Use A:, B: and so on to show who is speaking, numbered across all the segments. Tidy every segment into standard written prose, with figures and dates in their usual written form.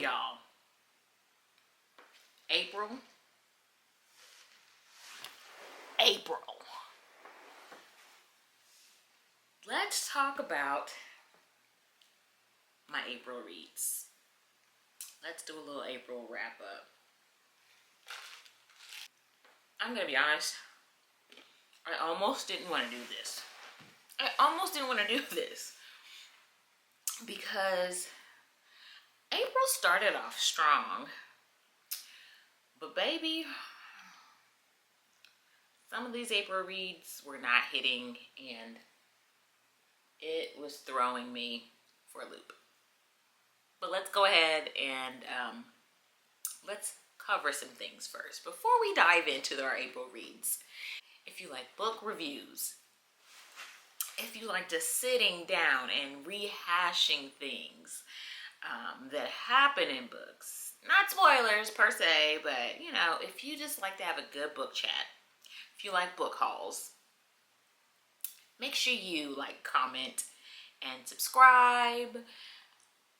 A: y'all. April. Let's talk about my April reads. Let's do a little April wrap up. I'm gonna be honest, I almost didn't want to do this. Because April started off strong, but baby, some of these April reads were not hitting, and it was throwing me for a loop. But let's go ahead and let's cover some things first before we dive into our April reads. If you like book reviews, if you like just sitting down and rehashing things that happen in books, not spoilers per se, but you know, if you just like to have a good book chat, if you like book hauls, make sure you like, comment, and subscribe.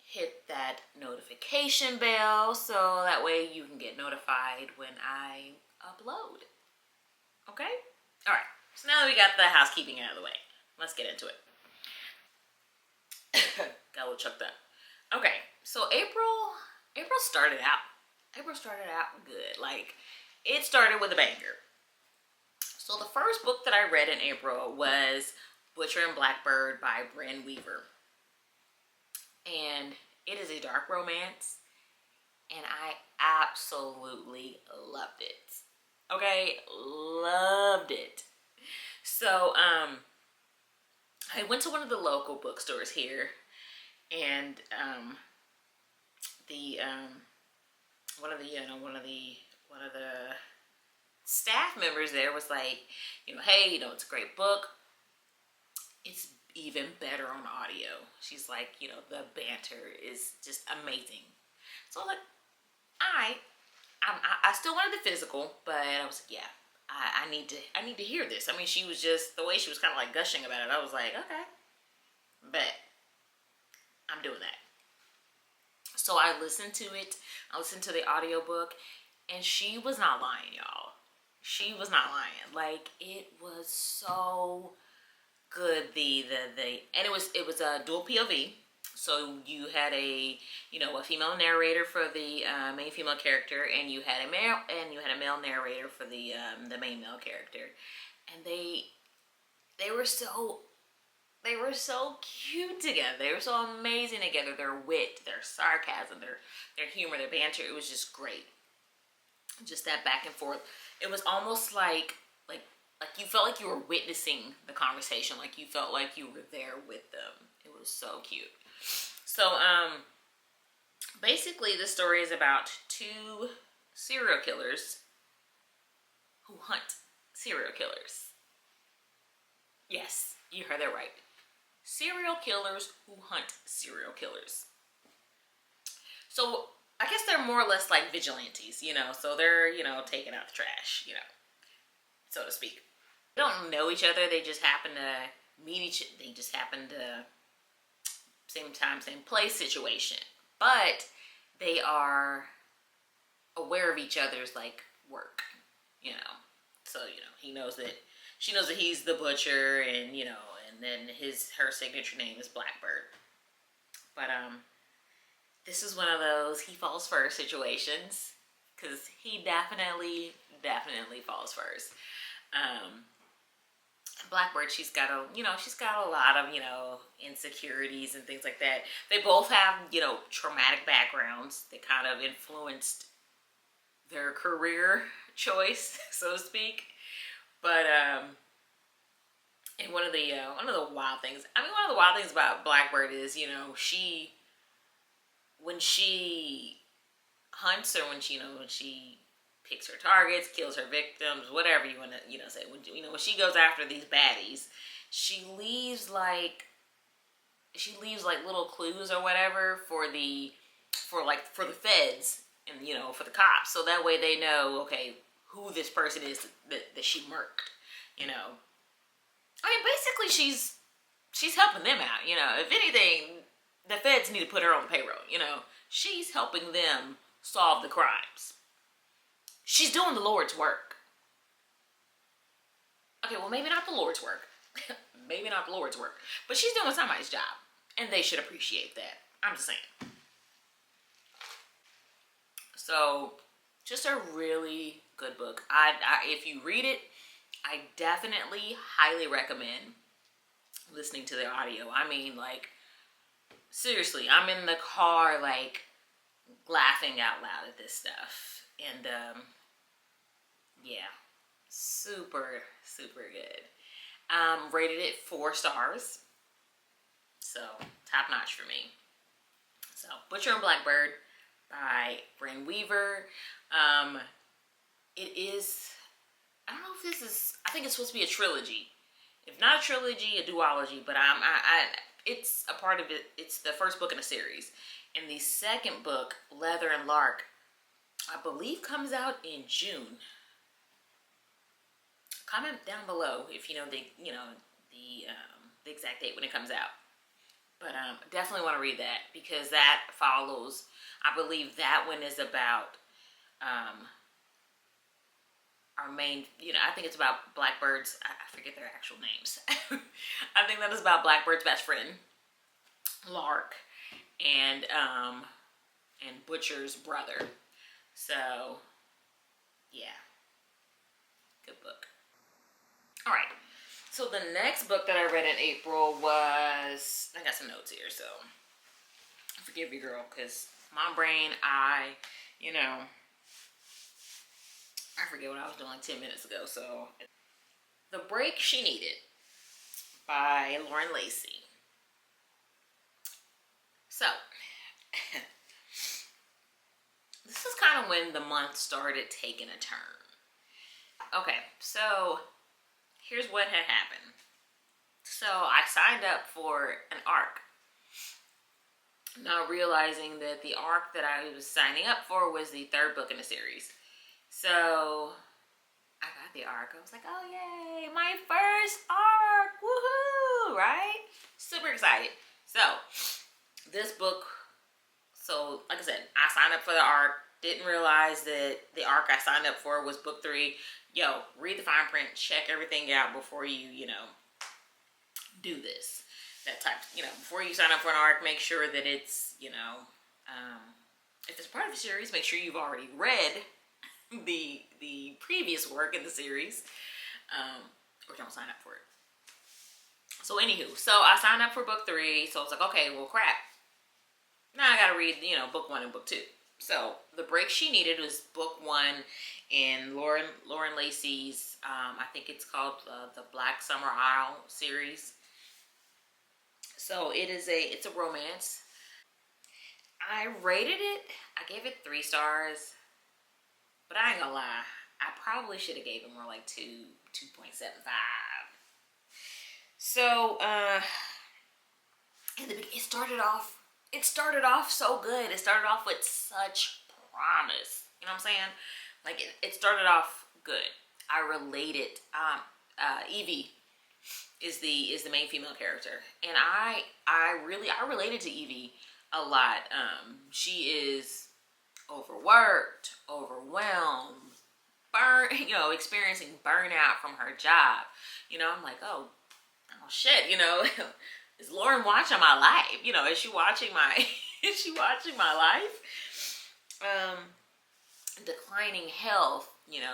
A: Hit that notification bell so that way you can get notified when I upload. Okay? All right. So now that we got the housekeeping out of the way, let's get into it. Got a little choked up. Okay. So April started out. Good. Like, it started with a banger. So the first book that I read in April was Butcher and Blackbird by Bren Weaver. And it is a dark romance, and I absolutely loved it. Okay, loved it. So I went to one of the local bookstores here, and one of the staff members there was like, hey, it's a great book. It's even better on audio. She's like, the banter is just amazing. So like, I still wanted the physical, but I was like, yeah, I need to hear this. I mean, she was just, the way she was kind of like gushing about it, I was like, okay, bet I'm doing that. So I listened to it. I listened to the audiobook, and she was not lying, y'all. She was not lying. Like, it was so good. And it was a dual POV. So you had a female narrator for the main female character, and you had a male narrator for the main male character, and they were so cute together. They were so amazing together. Their wit, their sarcasm, their humor, their banter. It was just great. Just that back and forth. It was almost like you felt like you were witnessing the conversation. Like you felt like you were there with them. It was so cute. So, basically the story is about two serial killers who hunt serial killers. Yes, you heard that right. Serial killers who hunt serial killers. So, I guess they're more or less like vigilantes, so they're, taking out the trash, so to speak. They don't know each other, they just happen to meet they just happen to same time, same place situation. But they are aware of each other's like work, So, she knows that he's the butcher, and and then her signature name is Blackbird. But this is one of those he falls first situations, because he definitely falls first. Blackbird, she's got a lot of, insecurities and things like that. They both have, traumatic backgrounds that kind of influenced their career choice, so to speak. But, and one of the wild things about Blackbird is, when she hunts, or when she picks her targets, kills her victims, whatever you want to, say. When she goes after these baddies, she leaves like little clues or whatever for the feds and for the cops, so that way they know, okay, who this person is that she murked. I mean, basically she's helping them out. If anything, the feds need to put her on the payroll. She's helping them solve the crimes. She's doing the Lord's work. Okay, well, maybe not the Lord's work. Maybe not the Lord's work. But she's doing somebody's job. And they should appreciate that. I'm just saying. So, just a really good book. If you read it, I definitely highly recommend listening to the audio. I mean, like, seriously, I'm in the car, like, laughing out loud at this stuff. And, yeah, super, super good. Rated it 4 stars. So, top notch for me. So, Butcher and Blackbird by Bryn Weaver. It is, I don't know if this is, I think it's supposed to be a trilogy. If not a trilogy, a duology, but it's a part of it. It's the first book in a series. And the second book, Leather and Lark, I believe comes out in June. Comment down below if you know the exact date when it comes out. But definitely want to read that because that follows, I believe that one is about our main, I think it's about Blackbird's, I forget their actual names. I think that is about Blackbird's best friend, Lark, and Butcher's brother. So, yeah, good book. All right. So the next book that I read in April was, I got some notes here, so forgive you, girl, because my brain, I forget what I was doing like 10 minutes ago. So, The Break She Needed by Lauren Lacey. So, this is kind of when the month started taking a turn. Okay, so here's what had happened. So I signed up for an arc, not realizing that the arc that I was signing up for was the 3rd book in the series. So I got the arc. I was like, oh yay, my first arc, woohoo, right? Super excited. So this book, so like I said, I signed up for the arc, didn't realize that the arc I signed up for was book 3. Yo, read the fine print, check everything out before you, do this. That type, before you sign up for an arc, make sure that it's, if it's part of a series, make sure you've already read the previous work in the series, or don't sign up for it. So anywho, so I signed up for book 3, so I was like, okay, well crap. Now I gotta read, book 1 and book 2. So The Break She Needed was book 1 in Lauren Lacey's, I think it's called the Black Summer Isle series. So it's a romance. I rated it, I gave it 3 stars, but I ain't gonna lie, I probably should have gave it more like 2.75. So, it started off so good. It started off with such promise. You know what I'm saying? Like, it started off good. I related. Evie is the main female character, and I related to Evie a lot. She is overworked, overwhelmed, experiencing burnout from her job. I'm like, oh shit, is Lauren watching my life? Is she watching my life? Declining health,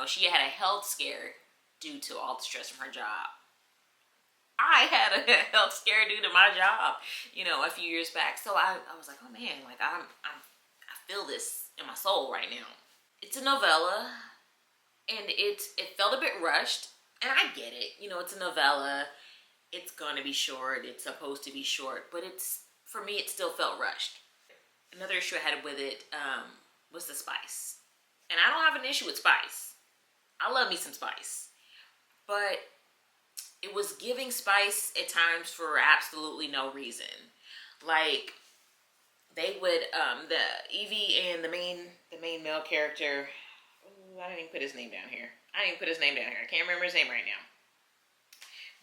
A: she had a health scare due to all the stress from her job. I had a health scare due to my job, a few years back. So I was like, oh man, like I feel this in my soul right now. It's a novella, and it felt a bit rushed, and I get it. It's a novella. It's gonna be short. It's supposed to be short, but for me, it still felt rushed. Another issue I had with it was the spice, and I don't have an issue with spice. I love me some spice, but it was giving spice at times for absolutely no reason. Like, they would the Evie and the main male character. Ooh, I didn't even put his name down here. I can't remember his name right now.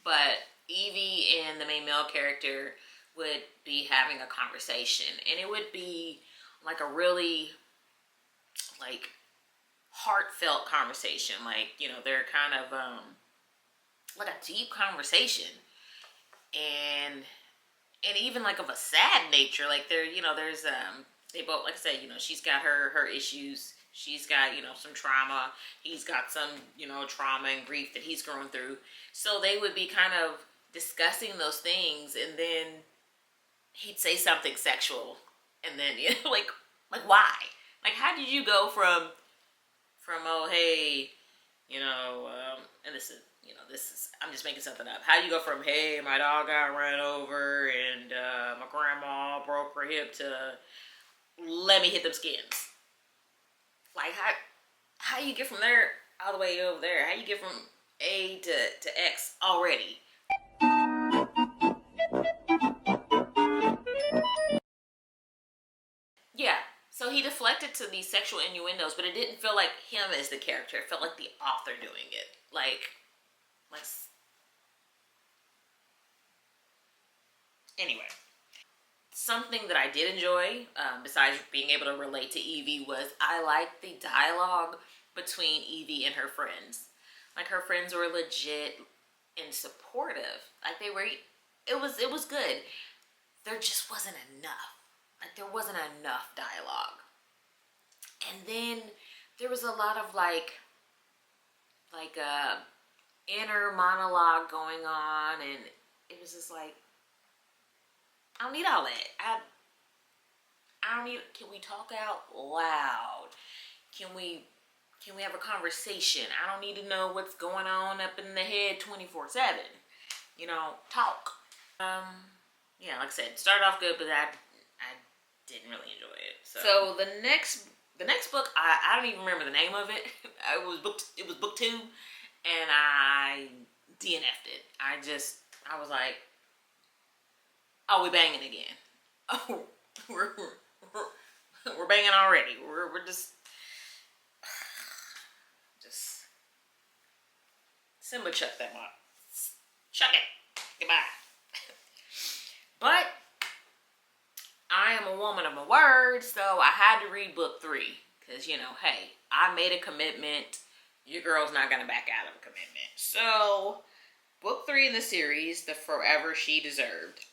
A: But Evie and the main male character would be having a conversation, and it would be like a really like heartfelt conversation. Like, you know, they're kind of like a deep conversation, and even like of a sad nature. Like there, you know, there's they both, like I said, you know, she's got her issues. She's got, you know, some trauma. He's got some, you know, trauma and grief that he's going through. So they would be kind of discussing those things, and then he'd say something sexual, and then you know, like why? Like, how did you go from oh hey, you know, and this is, you know, this is, I'm just making something up. How do you go from, hey, my dog got run over and my grandma broke her hip, to let me hit them skins? Like, how you get from there all the way over there? How you get from A to X already? Yeah. So he deflected to these sexual innuendos, but it didn't feel like him as the character. It felt like the author doing it. Like anyway. Something that I did enjoy, besides being able to relate to Evie, was I liked the dialogue between Evie and her friends. Like, her friends were legit and supportive. Like, they were, it was good. There just wasn't enough. Like, there wasn't enough dialogue. And then there was a lot of inner monologue going on, and it was just like, I don't need all that. I don't need. Can we talk out loud? Can we have a conversation? I don't need to know what's going on up in the head 24/7. You know, talk. Yeah, like I said, started off good, but I didn't really enjoy it. So the next book, I don't even remember the name of it. It was book 2, and I DNF'd it. I was like, oh, we banging again. Oh, we're banging already. We're just Simba, chuck that mop. Chuck it. Goodbye. But I am a woman of my word, so I had to read book 3. Because, you know, hey, I made a commitment. Your girl's not going to back out of a commitment. So, book 3 in the series, The Forever She Deserved.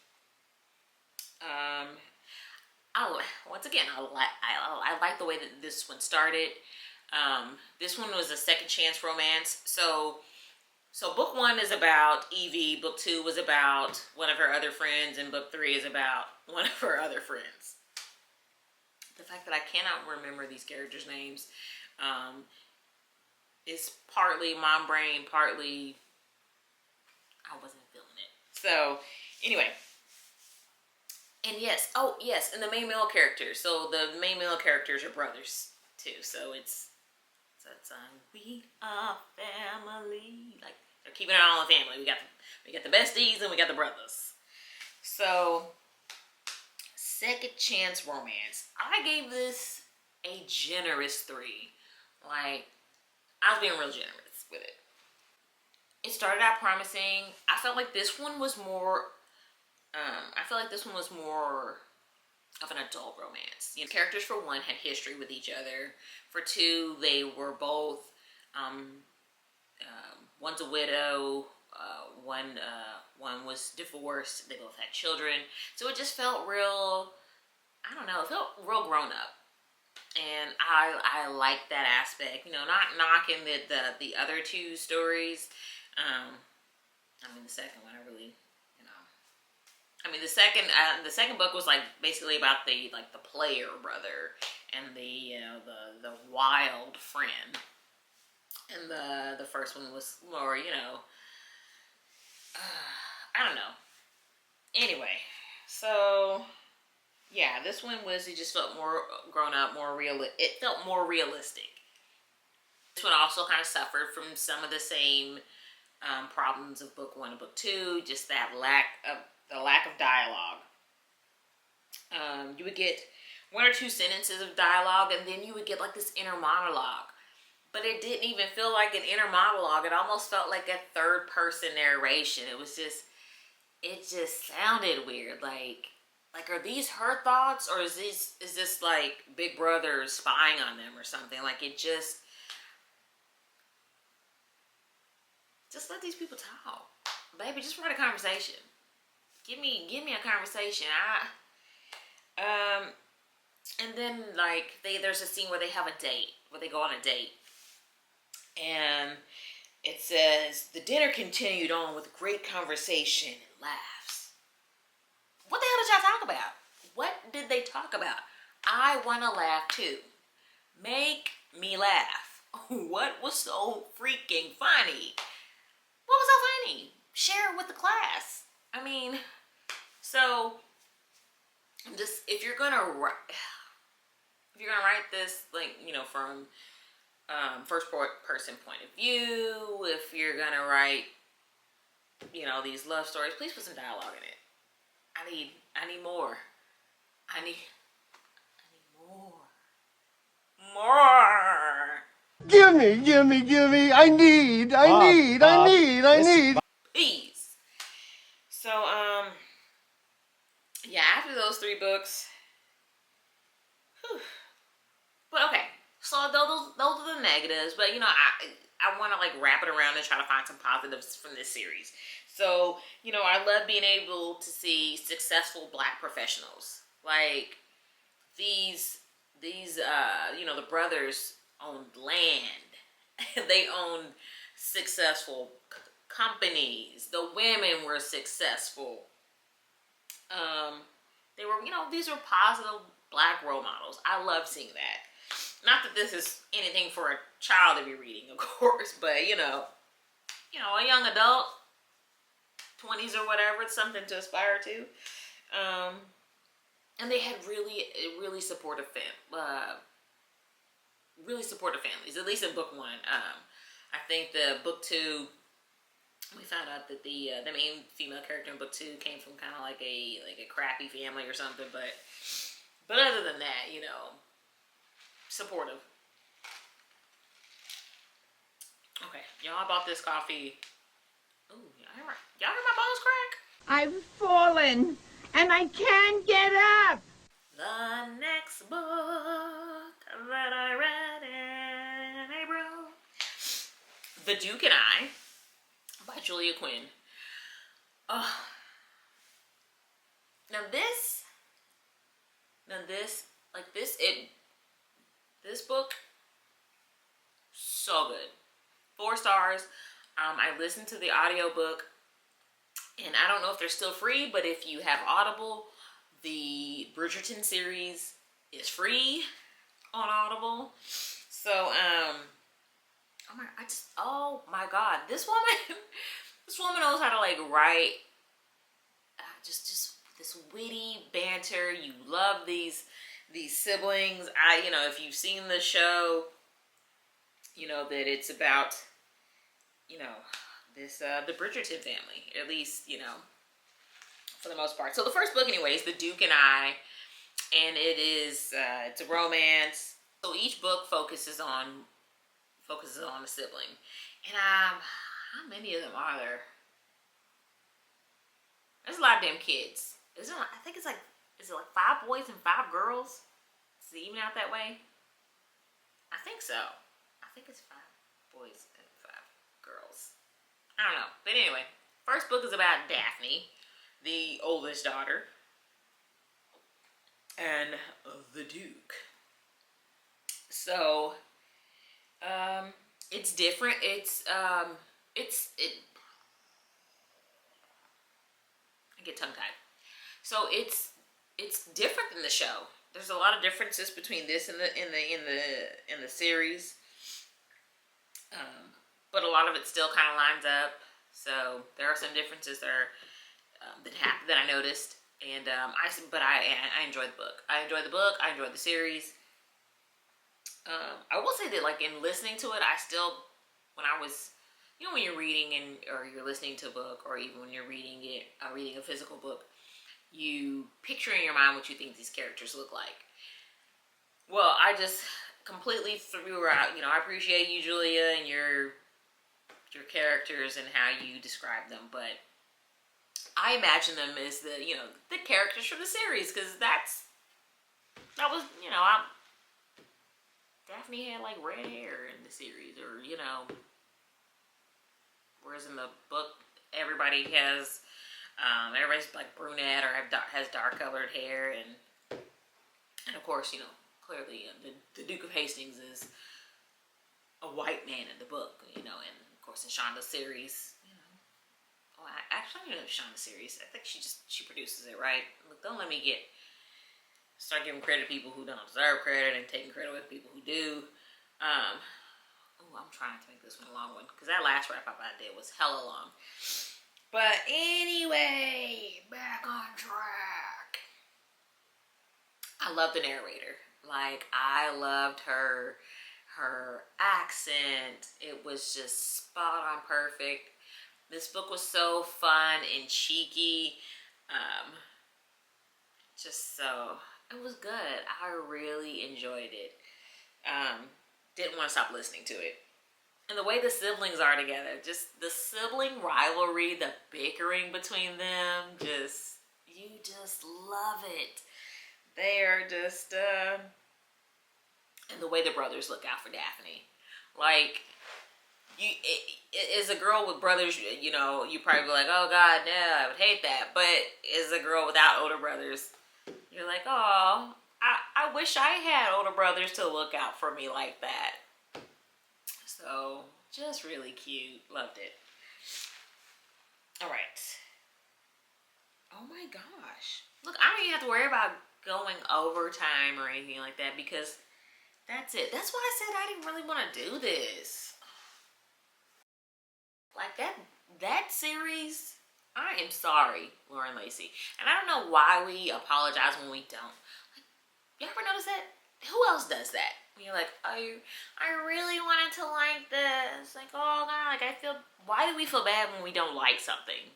A: Once again, I like the way that this one started. This one was a second chance romance. So book 1 is about Evie. Book 2 was about one of her other friends, and book 3 is about one of her other friends. The fact that I cannot remember these characters' names is partly my brain, partly I wasn't feeling it. So anyway. And yes, and the main male characters. So the main male characters are brothers too. So it's we are family. Like, they're keeping it all in family. We got the besties and we got the brothers. So, second chance romance. I gave this a generous 3. Like, I was being real generous with it. It started out promising. I felt like this one was more of an adult romance. You know, characters, for one, had history with each other. For 2, they were both, one's a widow, one was divorced. They both had children. So it just felt real, I don't know, it felt real grown up. And I like that aspect. You know, not knocking the other 2 stories. The second one, I really, the second book was like basically about the player brother and the wild friend, and the first one was more, I don't know. Anyway, so yeah, this one it just felt more grown up, more real. It felt more realistic. This one also kind of suffered from some of the same problems of book 1 and book 2, just that lack of dialogue. You would get 1 or 2 sentences of dialogue, and then you would get like this inner monologue. But it didn't even feel like an inner monologue. It almost felt like a third person narration. It just sounded weird. Like, like, are these her thoughts, or is this like Big Brother spying on them or something? Like, it just let these people talk, baby. Just write a conversation. Give me a conversation. And then like there's a scene where they have a date, where they go on a date, and it says the dinner continued on with great conversation and laughs. What the hell did y'all talk about? What did they talk about? I want to laugh too. Make me laugh. What was so freaking funny? What was so funny? Share it with the class. I mean, so just if you're gonna write this, like, you know, from first person point of view, if you're gonna write, you know, these love stories, please put some dialogue in it. I need more. I need more.
B: Gimme. I need.
A: Please. So, yeah, after those 3 books, whew. But okay, so those are the negatives, but, you know, I want to, like, wrap it around and try to find some positives from this series. So, you know, I love being able to see successful Black professionals. Like, these you know, the brothers owned land. They owned successful companies. The women were successful. They were, you know, these were positive Black role models. I love seeing that. Not that this is anything for a child to be reading, of course, but, you know, a young adult, 20s or whatever, it's something to aspire to. And they had really supportive families, at least in book 1. I think the book 2, we found out that the main female character in book 2 came from kind of like a crappy family or something, but other than that, you know, supportive. Okay, y'all bought this coffee. Ooh, y'all heard my bones crack?
C: I've fallen and I can't get up.
A: The next book that I read in April, The Duke and I, by Julia Quinn. This book, so good. 4 stars. I listened to the audiobook, and I don't know if they're still free, but if you have Audible, the Bridgerton series is free on Audible. So, oh my God, this woman knows how to, like, write, just this witty banter. You love these siblings. You know, if you've seen the show, you know that it's about, you know, this the Bridgerton family, at least, you know, for the most part. So the first book, anyways, The Duke and I, and it's a romance. So each book focuses on a sibling, and how many of them are there? There's a lot of damn kids. I think it's like, is it like 5 boys and 5 girls? Is it even out that way? I think so. I think it's 5 boys and 5 girls. I don't know. But anyway, first book is about Daphne, the oldest daughter, and the Duke. So, it's different. I get tongue-tied. So it's different than the show. There's a lot of differences between this and the series, but a lot of it still kind of lines up. So there are some differences that I noticed, and I enjoyed the book. I enjoyed the series. I will say that, like, in listening to it, I still, when I was, you know, when you're reading or you're listening to a book, or even when you're reading a physical book, you picture in your mind what you think these characters look like. Well, I just completely threw out, you know, I appreciate you, Julia, and your characters and how you describe them, but I imagine them as the characters from the series, because that was, Daphne had like red hair in the series, or whereas in the book everybody's like brunette or has dark colored hair, and of course clearly the Duke of Hastings is a white man in the book, and of course in Shonda's series, oh, I don't know Shonda's series. I think she produces it, right? Look, don't let me start giving credit to people who don't deserve credit and taking credit with people who do. I'm trying to make this one a long one, because that last wrap up I did was hella long. But anyway, back on track. I love the narrator. Like, I loved her accent. It was just spot on perfect. This book was so fun and cheeky. It was good. I really enjoyed it. Didn't want to stop listening to it. And the way the siblings are together, just the sibling rivalry, the bickering between them, you just love it. They are just, and the way the brothers look out for Daphne. Like, as a girl with brothers, you probably be like, oh God, no, I would hate that. But as a girl without older brothers, you're like, oh, I wish I had older brothers to look out for me like that. So, just really cute. Loved it. All right. Oh my gosh. Look, I don't even have to worry about going overtime or anything like that, because that's it. That's why I said I didn't really want to do this. Like that series, I am sorry, Lauren Lacey. And I don't know why we apologize when we don't. Like, you ever notice that? Who else does that? When you're like, oh, I really wanted to like this. Like, oh God, why do we feel bad when we don't like something?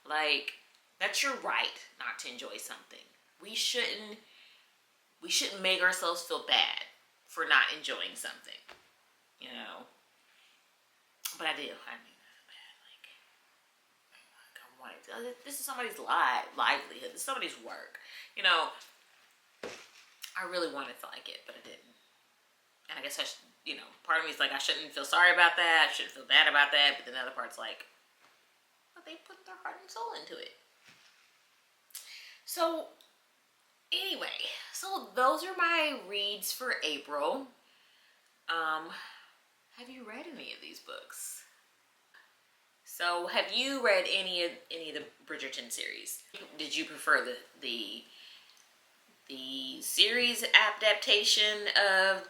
A: Like, that's your right not to enjoy something. We shouldn't make ourselves feel bad for not enjoying something, But I do. This is somebody's livelihood. This is somebody's work. I really wanted to like it, but I didn't. And I guess part of me is like, I shouldn't feel sorry about that. I shouldn't feel bad about that. But then the other part's like, well, they put their heart and soul into it. So, anyway, those are my reads for April. Have you read any of these books? So, have you read any of the Bridgerton series? Did you prefer the series adaptation of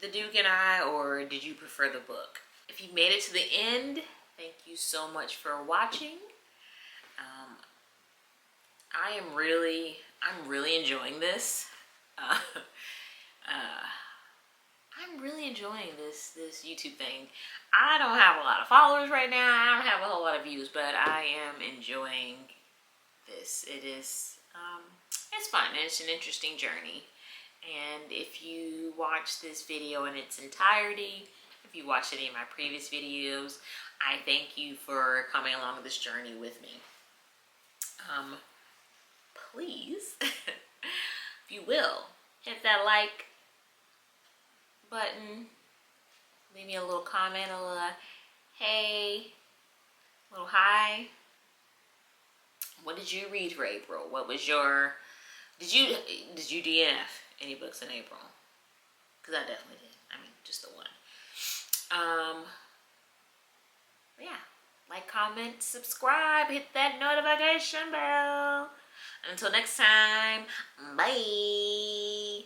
A: The Duke and I, or did you prefer the book? If you made it to the end, thank you so much for watching. I'm really enjoying this. I'm really enjoying this YouTube thing. I don't have a lot of followers right now. I don't have a whole lot of views, but I am enjoying this. It is, it's fun. It's an interesting journey. And if you watch this video in its entirety, if you watched any of my previous videos, I thank you for coming along this journey with me. Please, if you will, hit that like button, leave me a little comment, a little hey, a little hi. What did you read for April? What was your, did you DNF any books in April? Because I definitely did. I mean, just the one. Yeah, like, comment, subscribe, hit that notification bell. Until next time, bye.